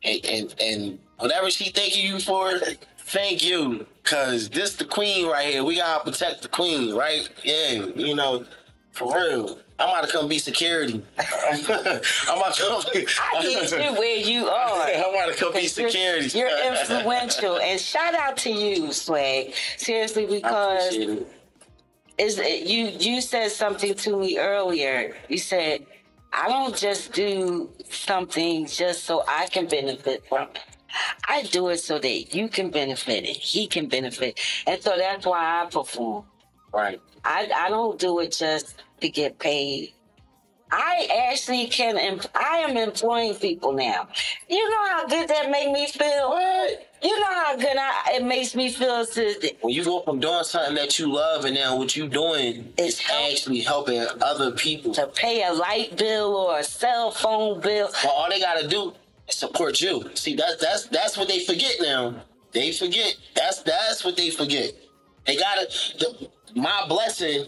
And whatever she thanking you for, thank you. Cause this the queen right here. We gotta protect the queen, right? Yeah, you know, for real. I'm about to come be security. I'm about to come. I need you where you are. I'm about to come be security. You're influential, and shout out to you, Swag. Seriously, because you said something to me earlier. You said, I don't just do something just so I can benefit from it. I do it so that you can benefit and he can benefit. And so that's why I perform. Right. I don't do it just to get paid. I actually I am employing people now. You know how good that make me feel? What? You know how good it makes me feel when you go from doing something that you love and now what you doing is actually helping other people. To pay a light bill or a cell phone bill. Well, all they gotta do is support you. See, that's what they forget now. They forget. That's what they forget. They gotta, my blessing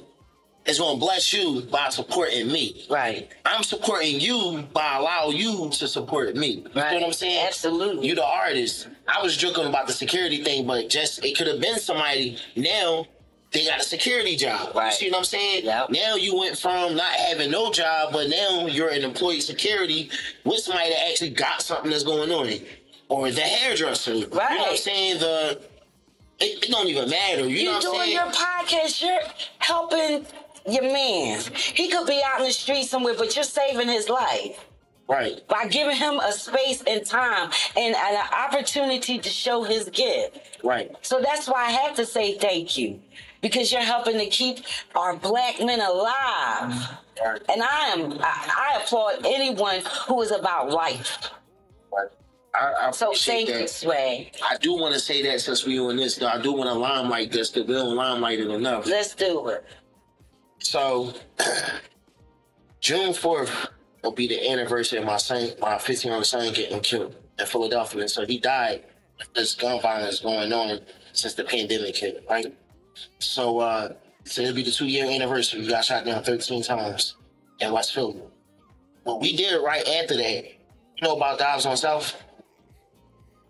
is gonna bless you by supporting me. Right. I'm supporting you by allowing you to support me. You know what I'm saying? Absolutely. You the artist. I was joking about the security thing, but just it could have been somebody. Now they got a security job. Right. You see what I'm saying? Yep. Now you went from not having no job, but now you're an employee security with somebody that actually got something that's going on. Or the hairdresser. Right. You know what I'm saying? It don't even matter. You know what I'm saying? You're doing your podcast. You're helping your man. He could be out in the street somewhere, but you're saving his life. Right. By giving him a space and time and an opportunity to show his gift. Right. So that's why I have to say thank you. Because you're helping to keep our black men alive. Right. And I applaud anyone who is about life. Right. I so thank you, Sway. I do want to say that since we on this, though, I do want to limelight this because we don't limelight it enough. Let's do it. So, June 4th will be the anniversary of my 15-year-old son getting killed in Philadelphia. And so he died. There's gun violence going on since the pandemic hit, right? So it'll be the 2-year anniversary. He got shot down 13 times in West Philly. What we did right after that, you know about Dives on South?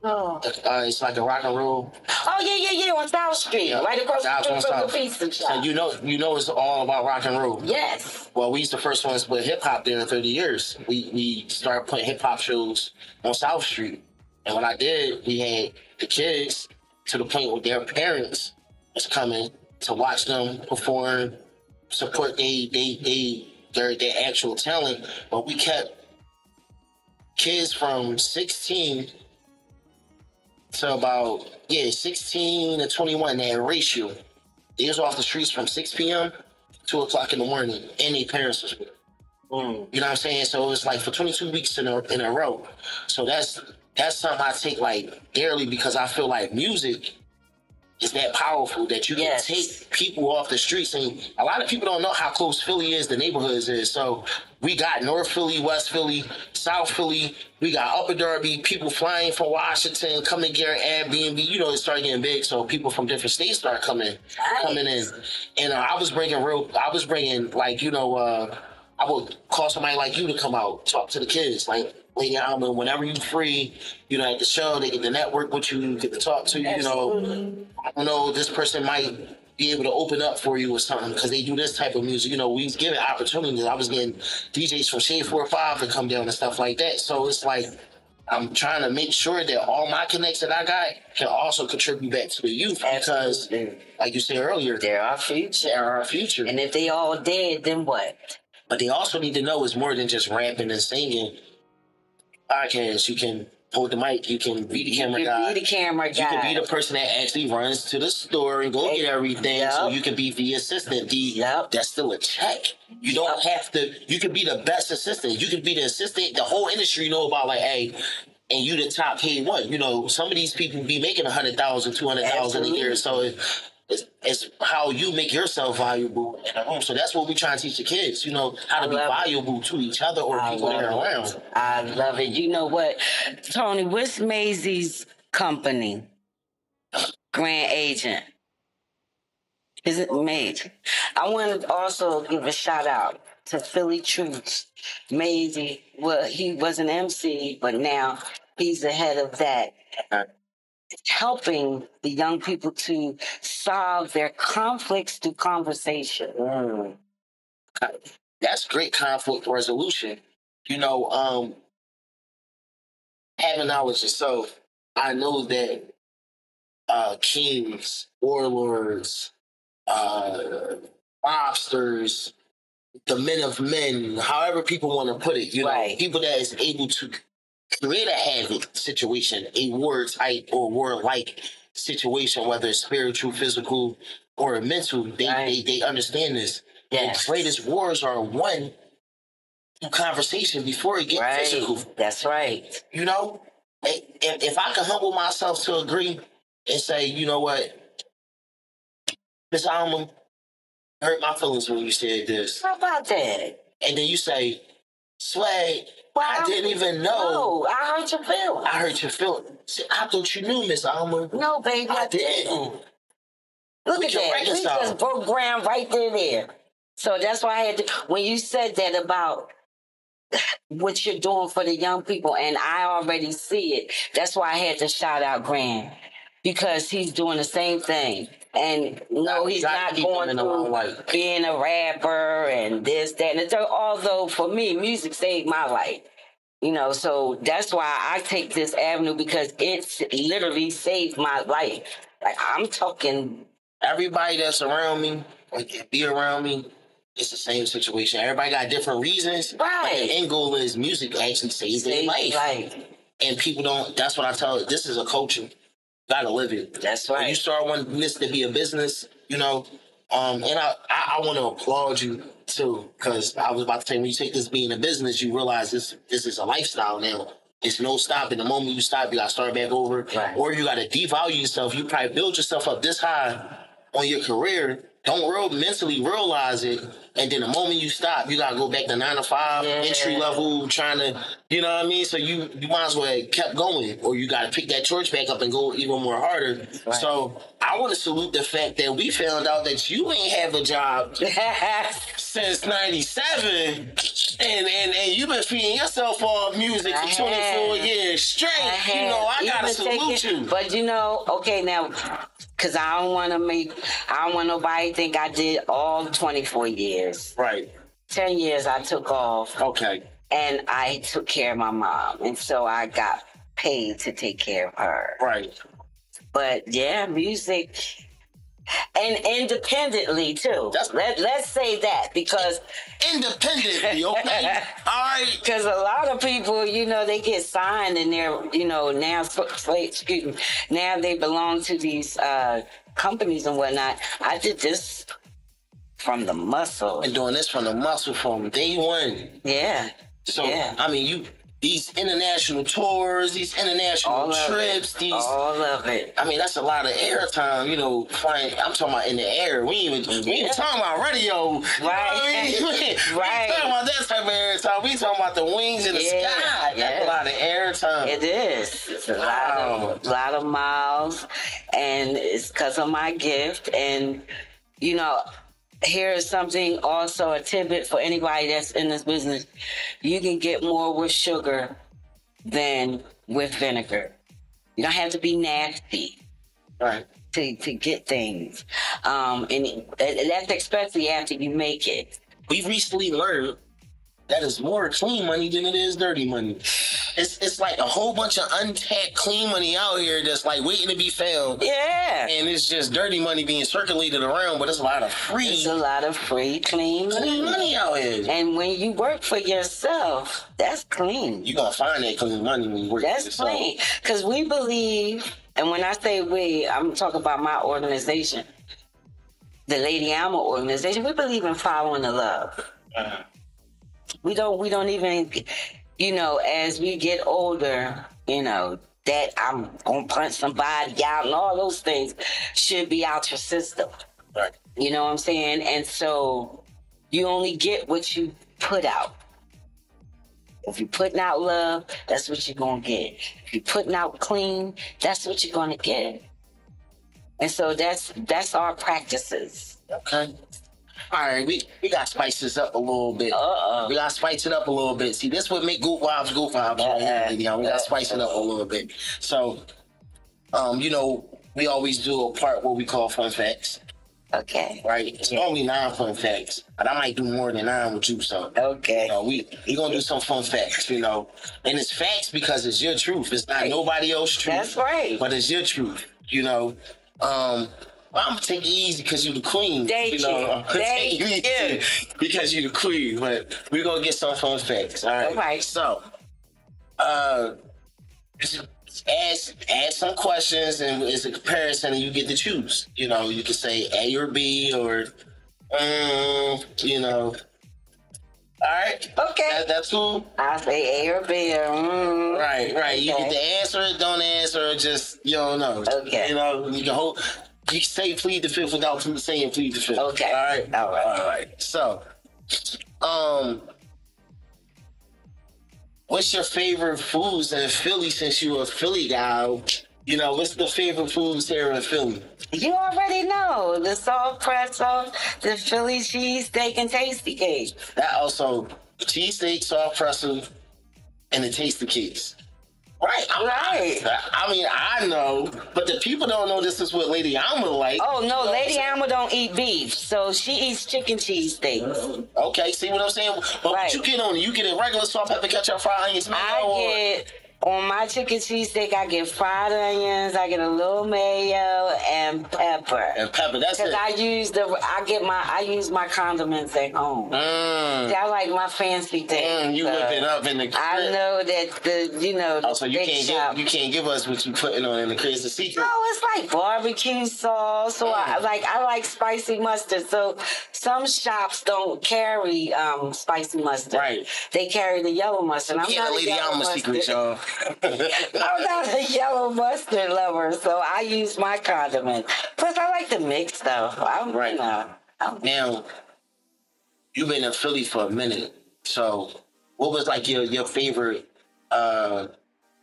Oh. It's like a rock and roll. Oh, yeah, on South Street. Yeah. Right across the street from the pizza shop. So you know it's all about rock and roll. Yes. Well, we used the first ones to put hip-hop there in 30 years. We started putting hip-hop shows on South Street. And what I did, we had the kids to the point where their parents was coming to watch them perform, support their actual talent. But we kept kids from 16 to about 16 to 21, that ratio. They was off the streets from 6 p.m. 2 o'clock in the morning, and their parents was with them. You know what I'm saying? So it was like for 22 weeks in a row. So that's something I take like dearly because I feel like music is that powerful that you can take people off the streets. And a lot of people don't know how close Philly is, the neighborhoods is. So we got North Philly, West Philly, South Philly. We got Upper Derby, people flying from Washington, coming get Airbnb. You know, it started getting big. So people from different states start coming in. And I was bringing like, you know, I would call somebody like you to come out, talk to the kids, like Lady Alma, whenever you're free, you know, at the show, they get to network with you, get to talk to you, you know. I don't know, this person might be able to open up for you or something because they do this type of music. You know, we give it opportunities. I was getting DJs from Shade 4-5 to come down and stuff like that. So it's like, I'm trying to make sure that all my connects that I got can also contribute back to the youth because, like you said earlier, they're our future. They're our future. And if they all dead, then what? But they also need to know it's more than just rapping and singing. Podcast, you can hold the mic, you can be the camera guy. You can be the person that actually runs to the store and go get everything. So you can be the assistant. That's still a check. You don't have to, you can be the best assistant. You can be the assistant. The whole industry know about like, hey, and you the top paid one. You know, some of these people be making $100,000, $200,000 a year. So it's how you make yourself valuable in a home. So that's what we try to teach the kids, you know, how to be valuable to each other or people that are around. I love it. You know what, Tony, what's Maisie's company? Grand Agent. Is it Maisie? I want to also give a shout out to Philly Truths. Maisie, well, he was an MC, but now He's ahead of that, helping the young people to solve their conflicts through conversation. That's great conflict resolution. You know, having knowledge yourself, I know that kings, warlords, mobsters, the men of men, however people want to put it, you know, people that is able to create a havoc situation, a war type or war-like situation, whether it's spiritual, physical, or mental, they understand this. Yes. The greatest wars are won through conversation before it gets physical. That's right. You know, if I can humble myself to agree and say, you know what, Miss Alma, hurt my feelings when you said this. How about that? And then you say, Swag, I didn't even know. No, I hurt your feelings. I hurt your feelings. I thought you knew, Miss Alma. No, baby, I didn't. Look at that. We just broke ground right there. So that's why I had to, when you said that about what you're doing for the young people, and I already see it, that's why I had to shout out Graham, because he's doing the same thing. And no, he's not going through being a rapper and this, that, and the third. Although for me, music saved my life. You know, so that's why I take this avenue, because it's literally saved my life. Like, I'm talking... Everybody that's around me, or can be around me, it's the same situation. Everybody got different reasons. Right. But the end goal is music actually saves their life. And people don't... That's what I tell it. This is a culture. Gotta live it. That's right. When you start wanting this to be a business, you know, and I want to applaud you too, because I was about to say, when you take this being a business, you realize this is a lifestyle now. It's no stopping. The moment you stop, you gotta start back over, or you gotta devalue yourself. You probably build yourself up this high on your career. Don't mentally realize it, and then the moment you stop, you gotta go back to 9 to 5, entry level, trying to, you know what I mean? So you might as well have kept going, or you gotta pick that torch back up and go even more harder. Right. So I want to salute the fact that we found out that you ain't have a job since '97, and you've been feeding yourself off music for 24 years straight. You know, I gotta salute you. But you know, okay, now, because I don't want nobody to think I did all 24 years. Right. 10 years I took off. Okay. And I took care of my mom. And so I got paid to take care of her. Right. But yeah, music, and independently too. Let's say that, because independently, okay, all right. Because a lot of people, you know, they get signed and they're, you know, now they belong to these companies and whatnot. I did this from the muscle. And doing this from the muscle from day one. Yeah. So I mean, these international tours, these international trips, all of it. I mean, that's a lot of airtime, you know, flying. I'm talking about in the air. We ain't even talking about radio. Right. You know what I mean? We ain't talking about that type of airtime. We talking about the wings in the sky. That's a lot of airtime. It is. It's a lot of miles, and it's because of my gift. And, you know, here is something, also a tidbit for anybody that's in this business. You can get more with sugar than with vinegar. You don't have to be nasty to get things. And that's especially after you make it. We've recently learned that is more clean money than it is dirty money. It's like a whole bunch of untapped clean money out here that's like waiting to be found. Yeah. And it's just dirty money being circulated around, but it's a lot of free. It's a lot of free, clean money out here. And when you work for yourself, that's clean. You're going to find that clean money when you work for yourself. That's clean. Because we believe, and when I say we, I'm talking about my organization, the Lady Alma organization, we believe in following the love. We don't even, you know, as we get older, you know, that I'm going to punch somebody out and all those things should be out your system. Right. You know what I'm saying? And so you only get what you put out. If you're putting out love, that's what you're going to get. If you're putting out clean, that's what you're going to get. And so that's our practices. Okay. All right, we got to spice this up a little bit. We got to spice it up a little bit. See, this would make goof vibes right here, lady. We got to spice it up a little bit. So, you know, we always do a part what we call fun facts. Okay. Right? It's only 9 fun facts, but I might do more than 9 with you, so. Okay. You know, we gonna do some fun facts, you know. And it's facts because it's your truth. It's not nobody else's truth. That's right. But it's your truth, you know. Well, I'm gonna take it easy because you the queen. Thank you. Thank you. Because you the queen, but we're gonna get some fun facts. All right. All right. So, add some questions and it's a comparison and you get to choose. You know, you can say A or B or you know. All right. Okay. That's cool. I'll say A or B or Right. Okay. You get to answer it, don't answer it, just you don't know. Okay. You know, you can say plead the fifth without saying plead the fifth. Okay. All right. So, what's your favorite foods in Philly since you're a Philly guy? You know, what's the favorite foods here in Philly? You already know the soft pretzel, the Philly cheesesteak, and tasty cake. That also cheesesteak, soft pretzel, and the tasty cakes. Right. I mean, I know, but the people don't know this is what Lady Alma like. Oh, no, Lady Alma don't eat beef, so she eats chicken cheesesteaks. Okay, see what I'm saying? But what you get on it? You get a regular salt, pepper, ketchup, fried onions, On my chicken cheesesteak, I get fried onions, I get a little mayo, and pepper. That's it. Because I use my condiments at home. I like my fancy things. You whip it up in the crib. I know that so you can't give us what you putting on in the crib. It's a secret. No, it's like barbecue sauce. So I like spicy mustard. So some shops don't carry spicy mustard. Right. They carry the yellow mustard. I'm not a Lady Alma secret, y'all. I'm not a yellow mustard lover, so I use my condiment. Plus, I like to mix stuff. Now, you've been in Philly for a minute, so what was like your favorite? I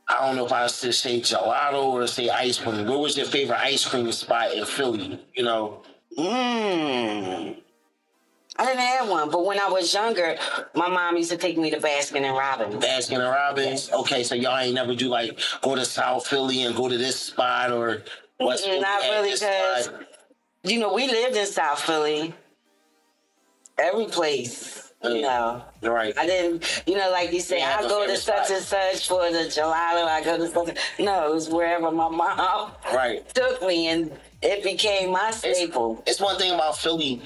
don't know if I should say gelato or say ice cream. What was your favorite ice cream spot in Philly? You know. I didn't have one, but when I was younger, my mom used to take me to Baskin and Robbins. Baskin and Robbins? Okay, so y'all ain't never do like go to South Philly and go to this spot or West Philly? Not really, because, we lived in South Philly. Every place, Right. I didn't, like you say, I go to such and such for the gelato, I go to such. No, it was wherever my mom took me, and it became my staple. It's one thing about Philly.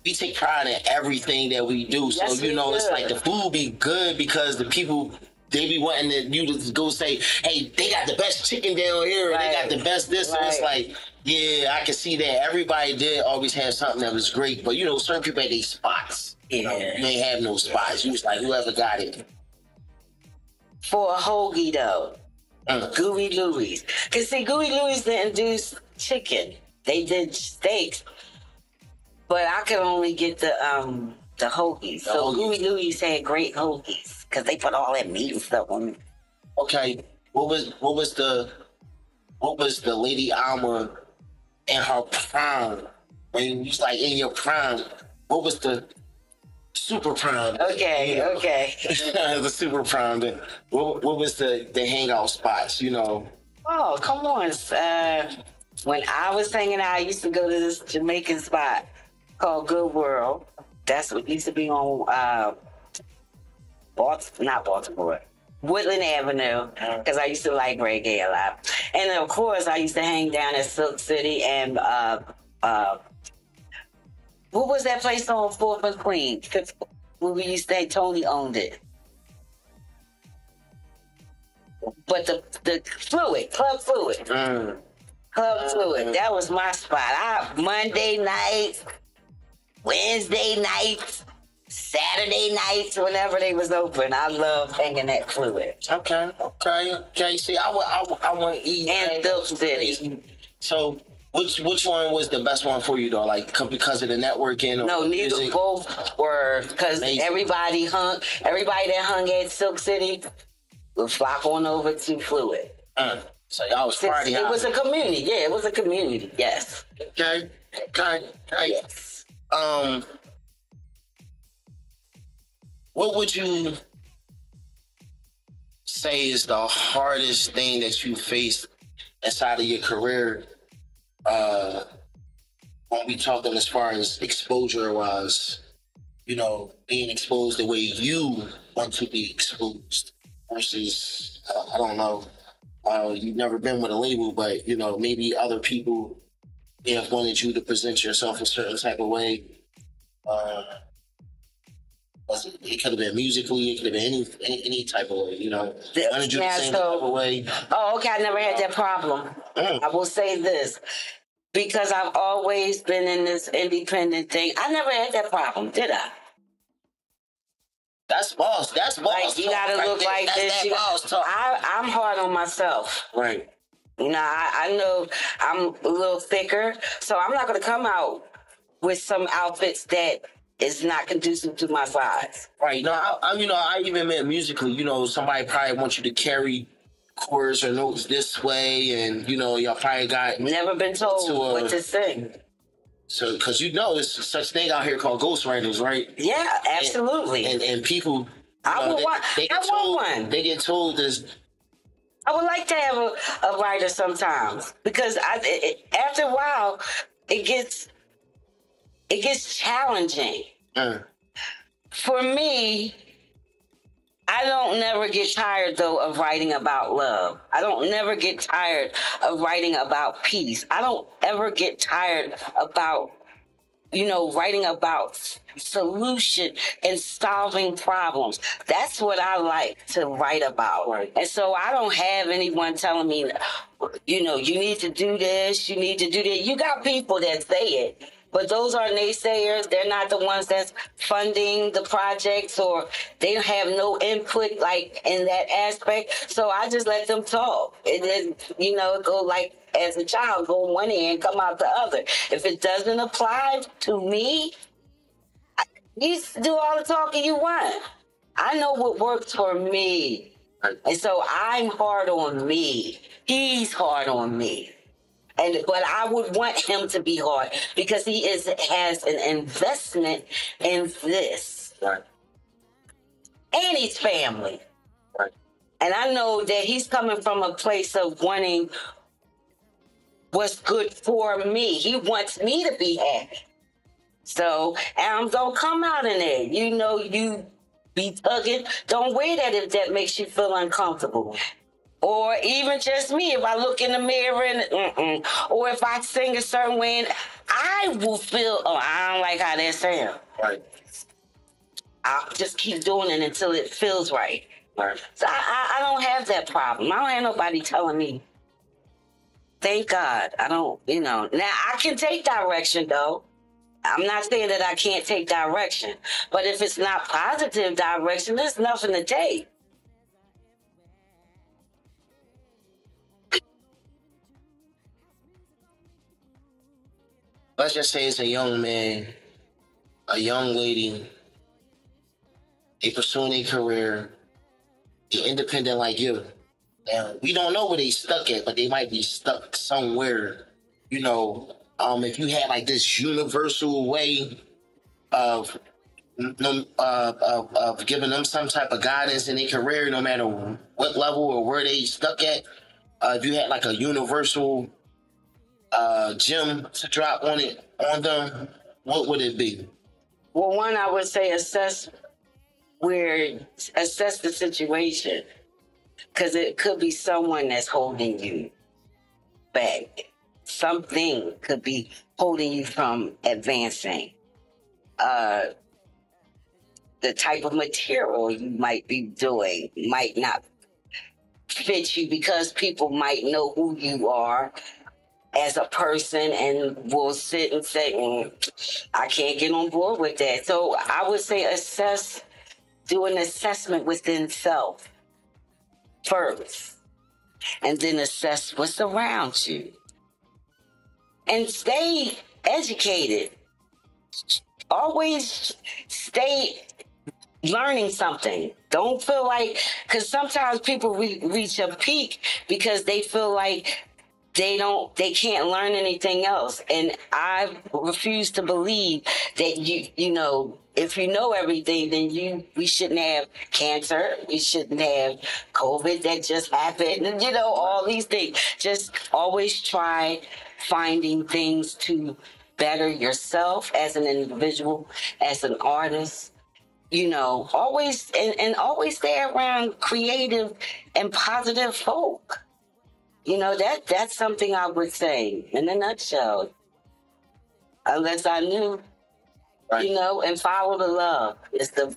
We take pride in everything that we do. So, it's like the food be good because the people, they be wanting you to go say, hey, they got the best chicken down here, or they got the best this. So it's like, yeah, I can see that. Everybody did always have something that was great. But, certain people had their spots. You ain't have no spots. You was like, whoever got it. For a hoagie, though, Gooey Louie's. Because, see, Gooey Louie's didn't do chicken. They did steaks. But I could only get the hoagies. So Gooey Louie's had great hoagies because they put all that meat and stuff on it. Okay, what was the Lady Alma in her prime? When you was like in your prime, what was the super prime? Okay. The super prime. What was the hangout spots? Oh, come on. When I was hanging out, I used to go to this Jamaican spot called Good World. That's what used to be on not Baltimore, Woodland Avenue, because I used to like reggae a lot. And of course, I used to hang down at Silk City and what was that place on 4th and Queen? Where we used to say Tony owned it. But the Club Fluid. Club Fluid, that was my spot. Monday nights, Wednesday nights, Saturday nights, whenever they was open, I loved hanging at Fluid. Okay. See, I want to eat. And Silk City. So, which one was the best one for you though? Like because of the networking? Or no, neither. music? Both were, because everybody that hung at Silk City would flock on over to Fluid. So y'all was party. It was a community. Yeah, it was a community. Yes. Okay. Yes. what would you say is the hardest thing that you faced inside of your career? When we talking as far as exposure wise, you know, being exposed the way you want to be exposed versus, I don't know, you've never been with a label, but, you know, maybe other people may have wanted you to present yourself a certain type of way. Uh, it could have been musically, it could have been any type of way, you know. Wanted you the same type of way. Oh, okay, I never had that problem. I will say this. Because I've always been in this independent thing, I never had that problem, did I? That's boss. That's boss. Like, you gotta look like this. I'm hard on myself. Right. You know, I know I'm a little thicker, so I'm not gonna come out with some outfits that is not conducive to my size. Right. No, I even meant musically. You know, somebody probably wants you to carry chords or notes this way, and you know, y'all probably got never been told what to sing. So, because you know, there's such thing out here called ghostwriters, right? Yeah, absolutely. And people, I want one. They get told this. I would like to have a writer sometimes, because after a while, it gets challenging. For me, I don't never get tired, though, of writing about love. I don't never get tired of writing about peace. I don't ever get tired about, you know, writing about solution and solving problems. That's what I like to write about. Right. And so I don't have anyone telling me, you know, you need to do this, you need to do that. You got people that say it. But those are naysayers. They're not the ones that's funding the projects, or they have no input, like, in that aspect. So I just let them talk. And then, you know, go like, as a child, go one end, come out the other. If it doesn't apply to me, you do all the talking you want. I know what works for me. And so I'm hard on me. He's hard on me. But I would want him to be hard, because he has an investment in this. Right. And his family. Right. And I know that he's coming from a place of wanting what's good for me. He wants me to be happy. So, and I'm going to come out in it. You know, you be tugging. Don't wear that if that makes you feel uncomfortable. Or even just me, if I look in the mirror and or if I sing a certain way, and I will feel, oh, I don't like how that sounds. Right. I'll just keep doing it until it feels right. Right. So I don't have that problem. I don't have nobody telling me. Thank God. I don't, you know. Now, I can take direction, though. I'm not saying that I can't take direction. But if it's not positive direction, there's nothing to take. Let's just say it's a young man, a young lady, they pursuing a career, they're independent like you. Now, we don't know where they stuck at, but they might be stuck somewhere. You know, if you had like this universal way of giving them some type of guidance in their career, no matter what level or where they stuck at, if you had like a universal gem to drop on them, what would it be? Well, one, I would say assess the situation, because it could be someone that's holding you back. Something could be holding you from advancing. The type of material you might be doing might not fit you, because people might know who you are as a person and will sit and say, I can't get on board with that. So I would say do an assessment within self first, and then assess what's around you. And stay educated. Always stay learning something. Don't feel like, because sometimes people reach a peak because they feel like they can't learn anything else. And I refuse to believe that you know, if you know everything, then we shouldn't have cancer. We shouldn't have COVID that just happened. And, all these things. Just always try finding things to better yourself as an individual, as an artist. Always and always stay around creative and positive folk. That's something I would say in a nutshell. Unless I knew. Right. And follow the love. That's the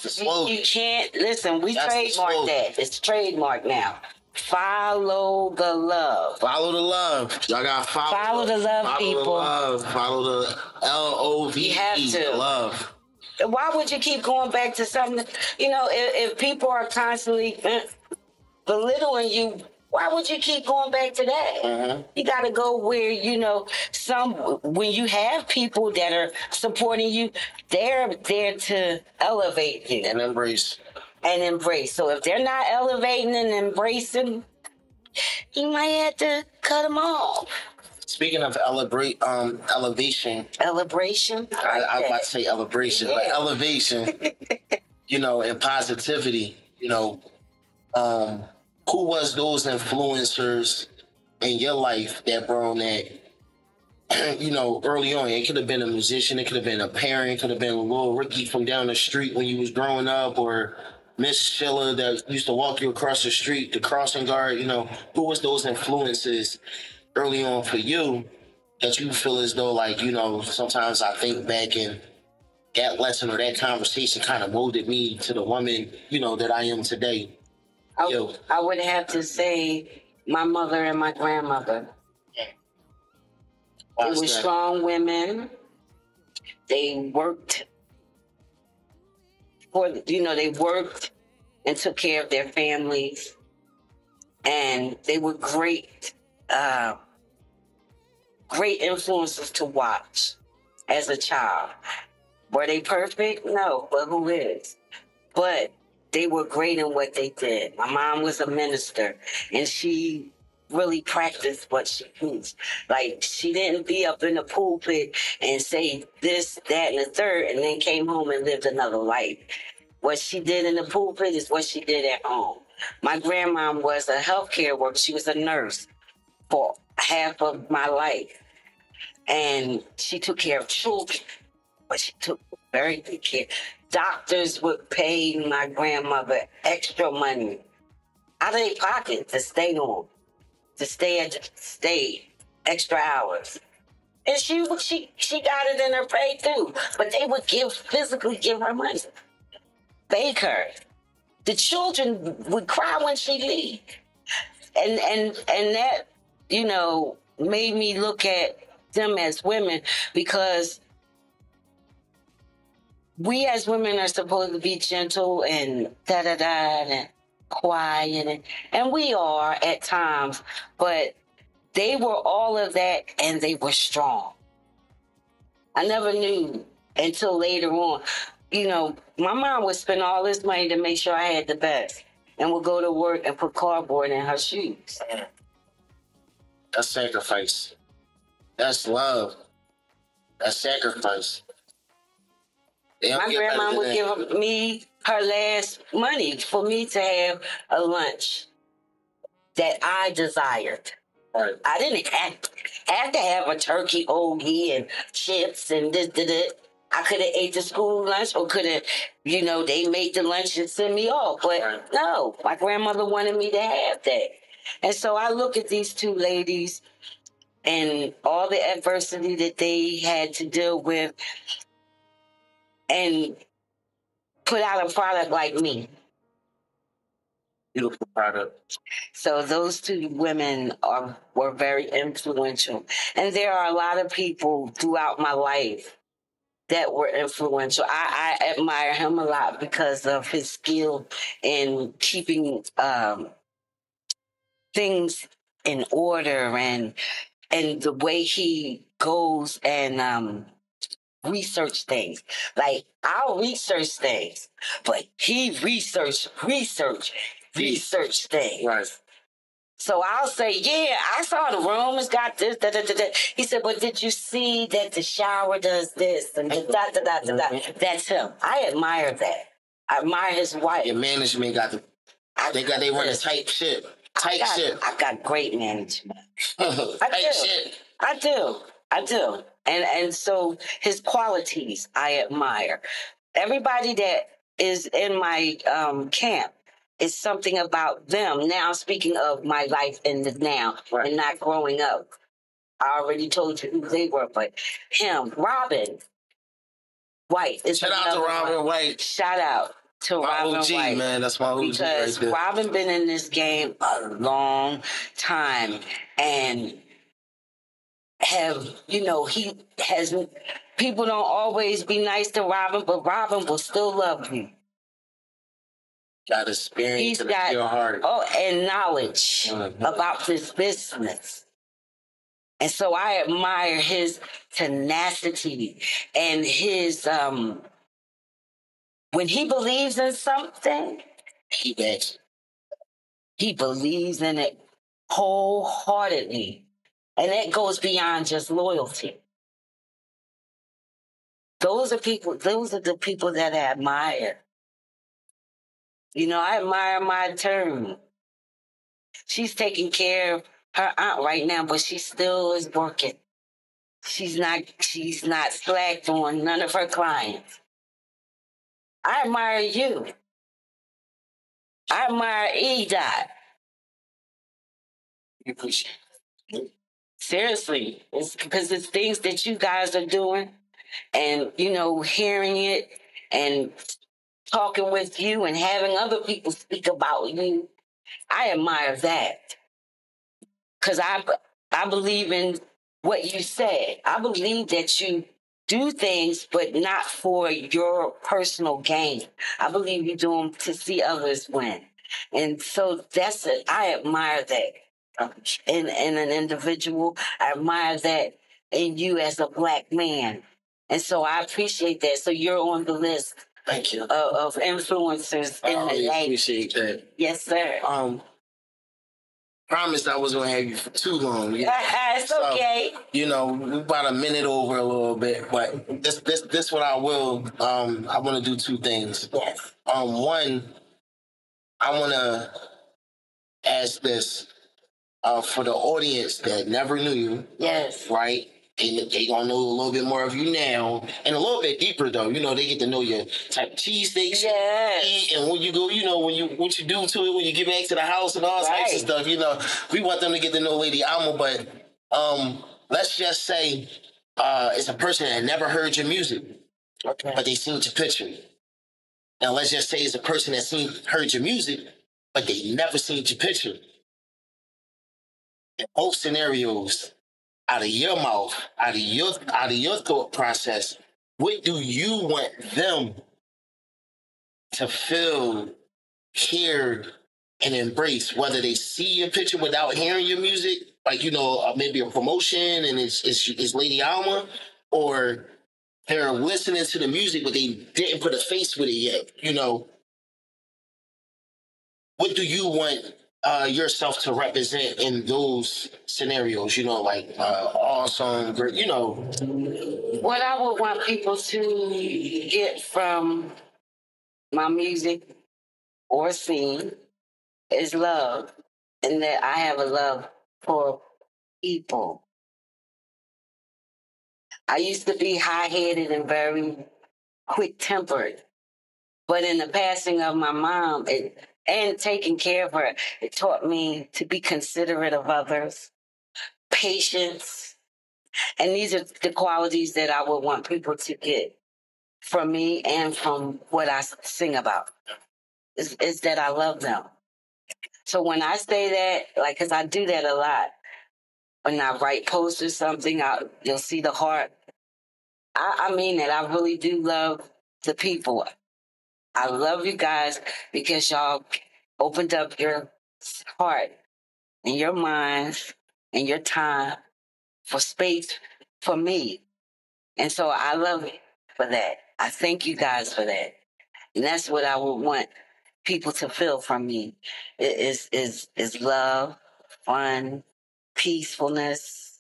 slogan. You can't listen. We trademarked that. It's trademarked now. Follow the love. Follow the love. Y'all got to follow the love, people. Follow the LOVE. You have to love. Why would you keep going back to something? If people are constantly belittling you, why would you keep going back to that? Mm-hmm. You got to go where, when you have people that are supporting you, they're there to elevate you. And embrace. So if they're not elevating and embracing, you might have to cut them off. Speaking of elevation. Elevation? I was about to say elevation, but elevation, and positivity, who was those influencers in your life that brought that, early on? It could have been a musician, it could have been a parent, it could have been a little Ricky from down the street when you was growing up, or Miss Sheila that used to walk you across the street, the crossing guard, who was those influences early on for you that you feel as though, like, sometimes I think back and that lesson or that conversation kind of molded me to the woman, that I am today? I would have to say my mother and my grandmother. They were strong women. They worked they worked and took care of their families. And they were great influences to watch as a child. Were they perfect? No, but who is? But they were great in what they did. My mom was a minister, and she really practiced what she preached. Like, she didn't be up in the pulpit and say this, that, and the third, and then came home and lived another life. What she did in the pulpit is what she did at home. My grandma was a healthcare worker. She was a nurse for half of my life. And she took care of children, but she took very good care. Doctors would pay my grandmother extra money out of their pocket to stay extra hours. And she got it in her pay too. But they would physically give her money. Bake her. The children would cry when she leave. And that, made me look at them as women, because we as women are supposed to be gentle and da-da-da and quiet, and we are at times, but they were all of that, and they were strong. I never knew until later on. My mom would spend all this money to make sure I had the best, and would go to work and put cardboard in her shoes. That's sacrifice. That's love. That's sacrifice. My grandma would give me her last money for me to have a lunch that I desired. Right. I didn't have to have a turkey hoagie and chips and this. I could have ate the school lunch, or could have, they made the lunch and sent me off. But no, my grandmother wanted me to have that. And so I look at these two ladies and all the adversity that they had to deal with, and put out a product like me. Beautiful product. So those two women were very influential. And there are a lot of people throughout my life that were influential. I admire him a lot because of his skill in keeping things in order, and the way he goes and research things. Like, I'll research things, but he research things. Right. So I'll say, yeah, I saw the room. It's got this, da, da, da, da. He said, but did you see that the shower does this? And da, da, da, da, da. That's him. I admire that. I admire his wife. Your management got the, they run a tight ship. Tight ship. I got great management. Tight ship. I do. And so his qualities I admire. Everybody that is in my camp, is something about them. Now, speaking of my life in the now and not growing up, I already told you who they were, but him, Robin White. Shout out to Robin White. Shout out to Robin OG, White. man. That's my OG because right there. Robin been in this game a long time and he has, people don't always be nice to Robin, but Robin will still love you. Got experience in your heart. Oh, and knowledge about this business. And so I admire his tenacity and his, when he believes in something, he believes in it wholeheartedly. And that goes beyond just loyalty. Those are the people that I admire. I admire my attorney. She's taking care of her aunt right now, but she still is working. She's not slacked on none of her clients. I admire you. I admire E-Dot. You appreciate it. Seriously. It's because it's things that you guys are doing and, hearing it and talking with you and having other people speak about you. I admire that. Because I believe in what you said. I believe that you do things, but not for your personal gain. I believe you do them to see others win. And so that's it. I admire that in an individual. I admire that in you as a Black man. And so I appreciate that. So you're on the list. Thank you. Of influencers in the life. I appreciate that. Yes, sir. Promised I was gonna have you for too long. It's okay. We about a minute over a little bit, but this what I will. I want to do two things. Yes. One, I want to ask this for the audience that never knew you. Yes. Right. They gonna know a little bit more of you now, and a little bit deeper though. They get to know your type of cheesesteaks you eat, and when you go, what you do to it when you get back to the house and all types of stuff. We want them to get to know Lady Alma, but let's just say it's a person that never heard your music, but they seen your picture. Now let's just say it's a person that heard your music, but they never seen your picture. In both scenarios, out of your mouth, out of your thought process, what do you want them to feel, hear, and embrace? Whether they see your picture without hearing your music, like maybe a promotion and it's Lady Alma, or they're listening to the music but they didn't put a face with it yet. What do you want yourself to represent in those scenarios, awesome, great, What I would want people to get from my music or scene is love, and that I have a love for people. I used to be high-headed and very quick-tempered, but in the passing of my mom, and taking care of her, it taught me to be considerate of others, patience. And these are the qualities that I would want people to get from me and from what I sing about, is that I love them. So when I say that, because I do that a lot, when I write posts or something, you'll see the heart. I mean that. I really do love the people. I love you guys because y'all opened up your heart and your minds and your time for space for me. And so I love you for that. I thank you guys for that. And that's what I would want people to feel from me is love fun, peacefulness.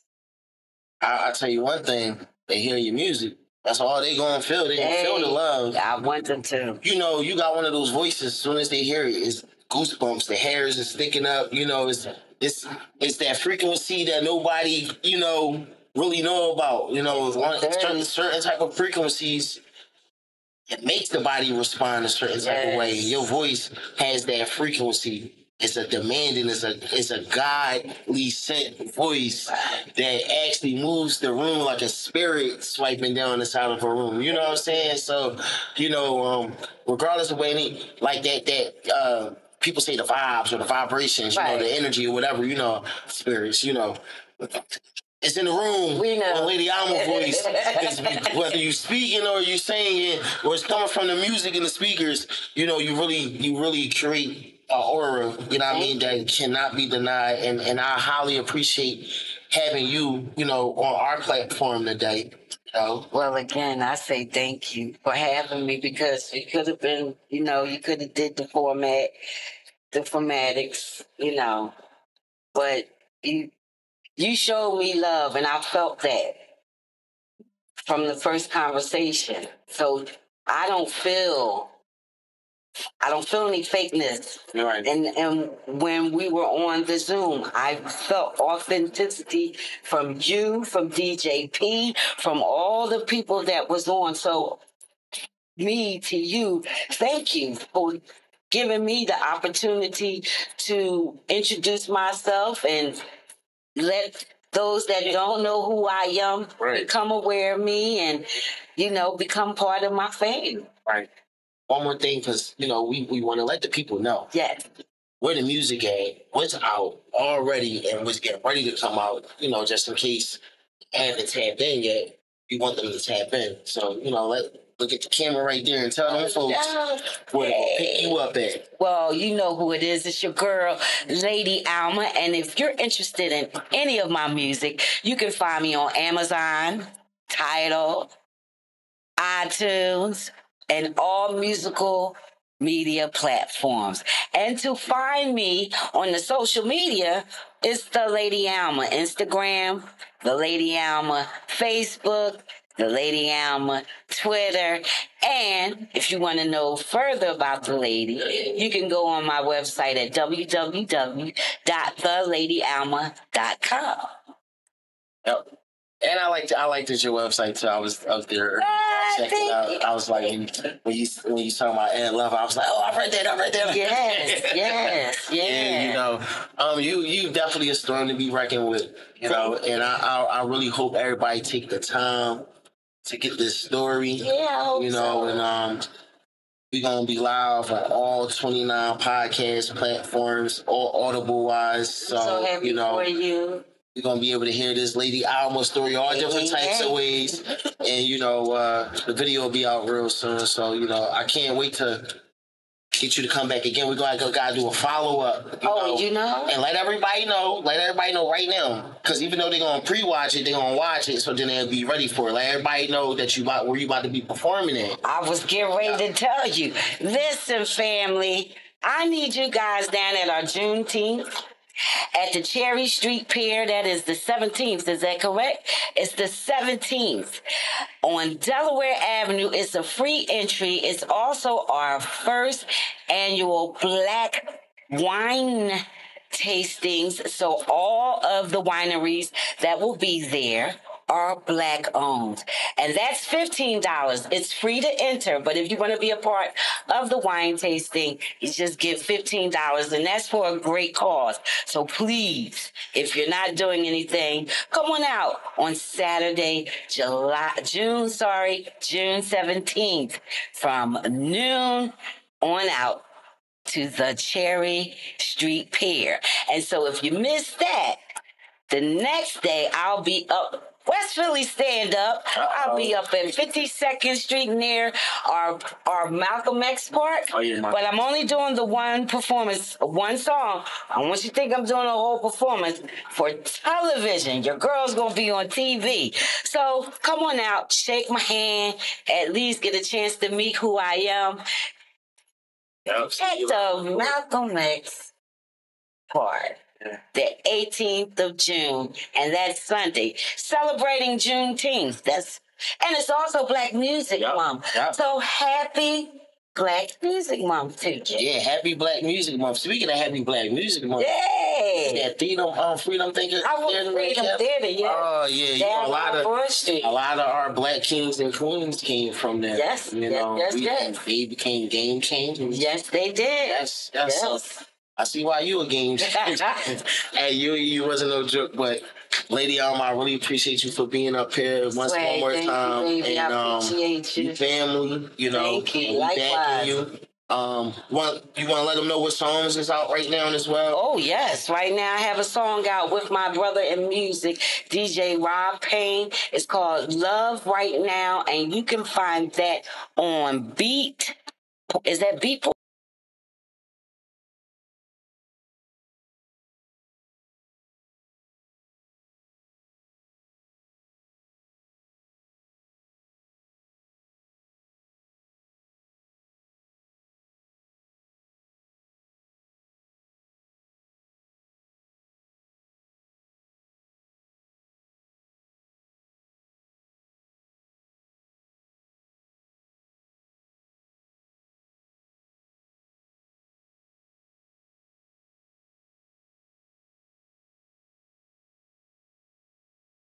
I tell you one thing, they hear your music. That's all they gonna feel. They feel the love. I want them to. You know, you got one of those voices. As soon as they hear it, it's goosebumps. The hairs is sticking up. You know, it's that frequency that nobody really know about. You know, certain type of frequencies. It makes the body respond a certain type of way. Your voice has that frequency. It's a demanding, it's a godly sent voice that actually moves the room like a spirit swiping down the side of a room. You know what I'm saying? So, regardless of any like that people say the vibes or the vibrations, the energy or whatever, spirits, it's in the room. We know. Lady Alma voice. Whether you speaking or you saying it, or it's coming from the music and the speakers, you really create an aura, that cannot be denied. And I highly appreciate having you, on our platform today. Well, again, I say thank you for having me, because you could have been, you could have did the formatics, but you showed me love, and I felt that from the first conversation. So I don't feel any fakeness. Right. And when we were on the Zoom, I felt authenticity from you, from DJP, from all the people that was on. So me to you, thank you for giving me the opportunity to introduce myself and let those that don't know who I am become aware of me and, become part of my fame. Right. One more thing, because, we want to let the people know. Yes. Where the music at, what's out already and what's getting ready to come out, just in case they haven't tapped in yet, we want them to tap in. So, look at the camera right there and tell them folks where to pick you up at. Well, you know who it is. It's your girl, Lady Alma. And if you're interested in any of my music, you can find me on Amazon, Tidal, iTunes, and all musical media platforms. And to find me on the social media, it's the Lady Alma Instagram, the Lady Alma Facebook, the Lady Alma Twitter. And if you want to know further about the lady, you can go on my website at www.theladyalma.com. Yep. And I liked your website too. I was up there checking it out. I was like, when you talking about Ed Love, I was like, oh, I read that. Yes. And you definitely a storm to be reckoned with. And I really hope everybody take the time to get this story. Yeah, I hope so. And we're gonna be live on all 29 podcast platforms, all Audible wise. So happy for you. You're going to be able to hear this Lady Alma story all different types of ways. And, the video will be out real soon. So, I can't wait to get you to come back again. We're going to do a follow-up. And let everybody know right now. Because even though they're going to pre-watch it, they're going to watch it. So then they'll be ready for it. Let everybody know that where you about to be performing at. I was getting ready to tell you. Listen, family, I need you guys down at our Juneteenth at the Cherry Street Pier. That is the 17th. Is that correct? It's the 17th on Delaware Avenue. It's a free entry. It's also our first annual Black wine tastings. So all of the wineries that will be there are Black owned. And that's $15. It's free to enter, but if you want to be a part of the wine tasting, you just give $15, and that's for a great cause. So please, if you're not doing anything, come on out on Saturday, June 17th from noon on out to the Cherry Street Pier. And so if you miss that, the next day I'll be up West Philly Stand Up. I'll be up at 52nd Street near our Malcolm X Park. But I'm only doing the one performance, one song. I want you to think I'm doing a whole performance for television. Your girl's going to be on TV. So come on out, shake my hand, at least get a chance to meet who I am. At the Malcolm X Park. the 18th of June, and that's Sunday, celebrating Juneteenth. And it's also Black Music Month. Yep. So happy Black Music Month to you. Yeah, happy Black Music Month. Speaking of happy Black Music Month, yeah, that Freedom Theater. Freedom Theater, yeah. Oh yeah, you know, a lot of our Black kings and queens came from there. Yes, you know, they became game changers. Yes, they did. Yes. I see why you a game changer. Hey, you wasn't no joke, but Lady Alma, I really appreciate you for being up here one more time. You, and I appreciate you. Family, you know, thank you. Likewise. You want to let them know what songs is out right now as well? Oh yes, right now I have a song out with my brother in music, DJ Rob Payne. It's called Love Right Now, and you can find that on Beat. Is that Beat?